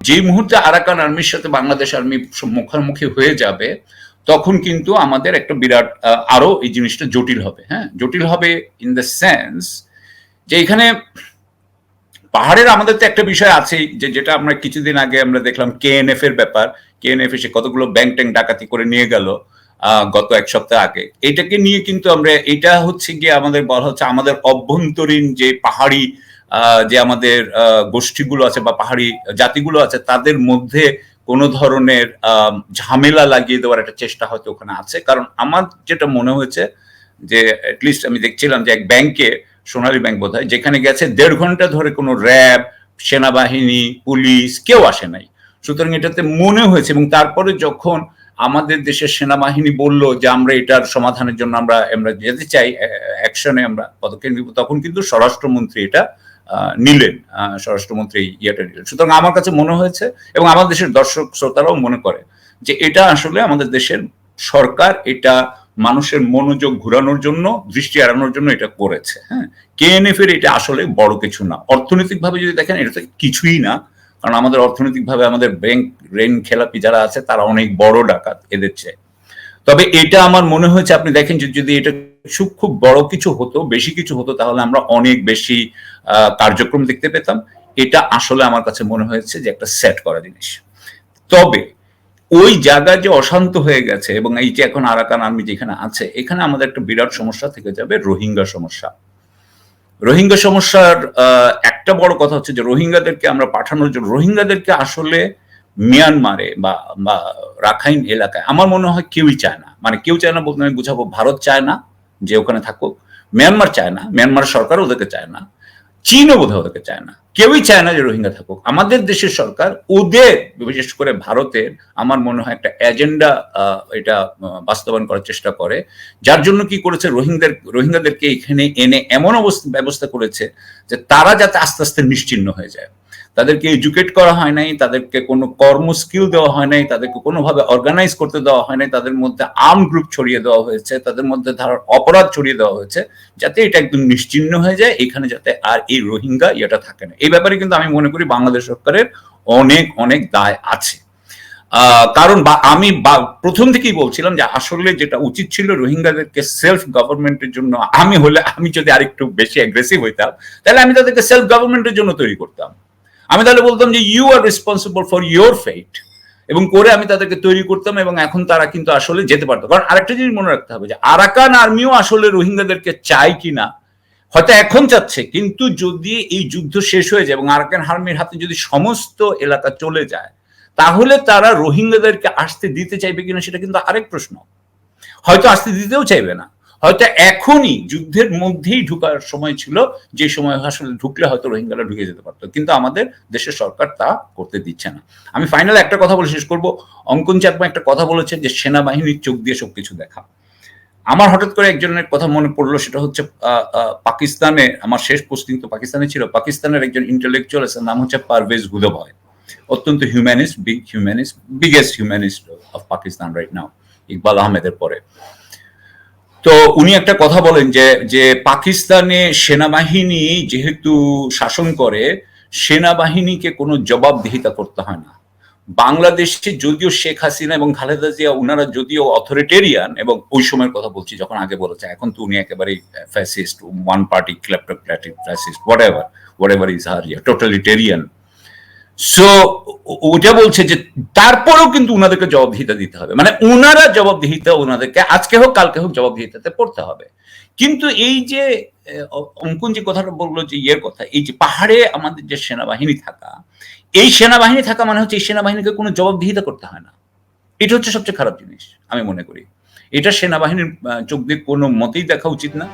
যেই মুহূর্তে আরাকান আর্মির সাথে বাংলাদেশ আর্মি মুখোমুখি হয়ে যাবে, তখন কিন্তু আমাদের একটা বিরাট আরো এই জিনিসটা জটিল হবে। হ্যাঁ, জটিল হবে ইন দ্য সেন্স যে এখানে পাহাড়ের আমাদের তো একটা বিষয় আছেই, যেটা আমরা কিছুদিন আগে আমরা দেখলাম কেএনএফ এর ব্যাপার। কেএনএফ এসে কতগুলো ব্যাংক ট্যাঙ্ক ডাকাতি করে নিয়ে গেল গত এক সপ্তাহ আগে। এটাকে নিয়ে কিন্তু আমরা, এটা হচ্ছে গিয়ে আমাদের বলা হচ্ছে আমাদের অভ্যন্তরীণ যে পাহাড়ি যে আমাদের গোষ্ঠীগুলো আছে বা পাহাড়ি জাতিগুলো আছে, তাদের মধ্যে কোনো ধরনের ঝামেলা লাগিয়ে দেওয়ার একটা চেষ্টা হয়তো ওখানে আছে। কারণ আমার যেটা মনে হয়েছে যে অ্যাটলিস্ট আমি দেখছিলাম যে এক ব্যাংকে, সোনালী ব্যাংক বোধ হয়, যেখানে গেছে 1.5 ঘন্টা ধরে কোনো র্যাব, সেনাবাহিনী, পুলিশ কেউ আসে নাই। সুতরাং এটাতে মনে হয়েছে, এবং তারপরে যখন আমাদের দেশের সেনাবাহিনী বলল যে আমরা এটার সমাধানের জন্য আমরা যেতে চাই, অ্যাকশনে আমরা পদক্ষেপ নিব, তখন কিন্তু স্বরাষ্ট্রমন্ত্রী এটা নিলেন, স্বরাষ্ট্রমন্ত্রী ইয়েটা নিলেন। সুতরাং আমার কাছে মনে হয়েছে, এবং আমার দেশের দর্শক শ্রোতারাও মনে করে যে এটা আসলে আমাদের দেশের সরকার এটা মানুষের মনোযোগ ঘুরানোর জন্য, দৃষ্টি এড়ানোর জন্য এটা করেছে। হ্যাঁ, কেএনএফ এর এটা আসলে বড় কিছু না। অর্থনৈতিকভাবে যদি দেখেন এটা তো কিছুই না, কারণ আমাদের অর্থনৈতিকভাবে আমাদের ব্যাংক ঋণ খেলাপি যারা আছে তারা অনেক বড় ডাকাত এদের চেয়ে। তবে এটা আমার মনে হয়েছে, আপনি দেখেন যে যদি এটা খুব বড় কিছু হতো, বেশি কিছু হতো, তাহলে আমরা অনেক বেশি কার্যক্রম দেখতে পেতাম। এটা আসলে আমার কাছে মনে হয়েছে যে একটা সেট করা জিনিস। তবে ওই জায়গায় যে অশান্ত হয়ে গেছে, এবং এই যে এখন আরাকান আর্মি যেখানে আছে, এখানে আমাদের একটা বিরাট সমস্যা থেকে যাবে, রোহিঙ্গা সমস্যা। রোহিঙ্গা সমস্যার একটা বড় কথা হচ্ছে যে রোহিঙ্গাদেরকে আমরা পাঠানোর জন্য, রোহিঙ্গাদেরকে আসলে মিয়ানমারে বা রাখাইন এলাকায় আমার মনে হয় কেউই চায় না। মানে কেউ চায় না বলতে আমি বুঝাবো, ভারত চায় না যে ওখানে থাকুক, মিয়ানমার চায় না, মিয়ানমার সরকার ওদেরকে চায় না, চীনও বোধহয় ওদেরকে চায় না, কেউই চায় না যে রোহিঙ্গা থাকুক। আমাদের দেশের সরকার ওদের, বিশেষ করে ভারতের, আমার মনে হয় একটা এজেন্ডা এটা বাস্তবায়ন করার চেষ্টা করে, যার জন্য কি করেছে, রোহিঙ্গাদেরকে এখানে এনে এমন ব্যবস্থা করেছে যে তারা যাতে আস্তে আস্তে নিশ্চিহ্ন হয়ে যায়। তাদেরকে এডুকেট করা হয় নাই, তাদেরকে কোনো কর্ম স্কিল দেওয়া হয় নাই, তাদেরকে কোনোভাবে অর্গানাইজ করতে দেওয়া হয় নাই, তাদের মধ্যে আর্ম গ্রুপ ছড়িয়ে দেওয়া হয়েছে, তাদের মধ্যে ধারার অপরাধ ছড়িয়ে দেওয়া হয়েছে, যাতে এটা একদম নিশ্চিহ্ন হয়ে যায়, এখানে যাতে আর এই রোহিঙ্গা ইয়েটা থাকে না। এই ব্যাপারে কিন্তু আমি মনে করি বাংলাদেশ সরকারের অনেক অনেক দায় আছে। কারণ আমি প্রথম থেকেই বলছিলাম যে আসলে যেটা উচিত ছিল রোহিঙ্গাদেরকে সেলফ গভর্নমেন্টের জন্য, আমি যদি আরেকটু বেশি অ্যাগ্রেসিভ হইতাম, তাহলে আমি তাদেরকে সেলফ গভর্নমেন্টের জন্য তৈরি করতাম। আমি তাহলে বলতাম যে you are responsible for your fate, এবং করে আমি তাদেরকে তৈরি করতাম, এবং এখন তারা কিন্তু আসলে যেতে পারতো। কারণ আরেকটা জিনিস মনে রাখতে হবে যে আরাকান আর্মিও আসলে রোহিঙ্গাদেরকে চায় কিনা, হয়তো এখন চাচ্ছে, কিন্তু যদি এই যুদ্ধ শেষ হয়ে যায় এবং আরাকান আর্মির হাতে যদি সমস্ত এলাকা চলে যায়, তাহলে তারা রোহিঙ্গাদেরকে আসতে দিতে চাইবে কিনা সেটা কিন্তু আরেক প্রশ্ন। হয়তো আসতে দিতেও চাইবে না, হয়তো এখনই যুদ্ধের মধ্যেই ঢুকার সময় ছিল, যে সময় আসলে ঢুকলে হয়তো রোহিঙ্গারা ঢুকে যেতে পারতো, কিন্তু আমাদের দেশের সরকার তা করতে দিচ্ছে না। আমি ফাইনাল একটা কথা বলে শেষ করবো। অঙ্কন চাকমা একটা কথা বলেছেন যে সেনাবাহিনীর চোখ দিয়ে সবকিছু দেখা। আমার হঠাৎ করে একজনের কথা মনে পড়লো, সেটা হচ্ছে পাকিস্তানে, আমার শেষ পোস্টিং তো পাকিস্তানে ছিল, পাকিস্তানের একজন ইন্টেলেকচুয়াল আছে, নাম হচ্ছে পারভেজ হুদভয়, অত্যন্ত humanist, biggest humanist of Pakistan right now, Iqbal আহমেদের পরে। তো উনি একটা কথা বলেন যে পাকিস্তানে সেনাবাহিনী যেহেতু শাসন করে, সেনাবাহিনীকে কোনো জবাবদিহিতা করতে হয় না। বাংলাদেশে যদিও শেখ হাসিনা এবং খালেদা জিয়া উনারা যদিও অথরিটেরিয়ান, এবং ওই সময়ের কথা বলছি যখন আগে বলেছে, এখন তো উনি একেবারেই fascist, one party kleptocratic fascist, whatever is her totalitarian. So ওটা বলছে যে তারপরেও কিন্তু উনাদেরকে জবাবদিহিতা দিতে হবে, মানে উনারা জবাবদিহিতা ওনাদেরকে আজকে হোক কালকে হোক জবাবদিহিতাতে পড়তে হবে। কিন্তু এই যে অঙ্কুন যে কথাটা বললো যে ইয়ের কথা, এই যে পাহাড়ে আমাদের যে সেনাবাহিনী থাকা, এই সেনাবাহিনী থাকা মানে হচ্ছে এই সেনাবাহিনীকে কোনো জবাবদিহিতা করতে হয় না। এটা হচ্ছে সবচেয়ে খারাপ জিনিস আমি মনে করি। এটা সেনাবাহিনীর চোখ দিয়ে কোনো মতেই দেখা উচিত না।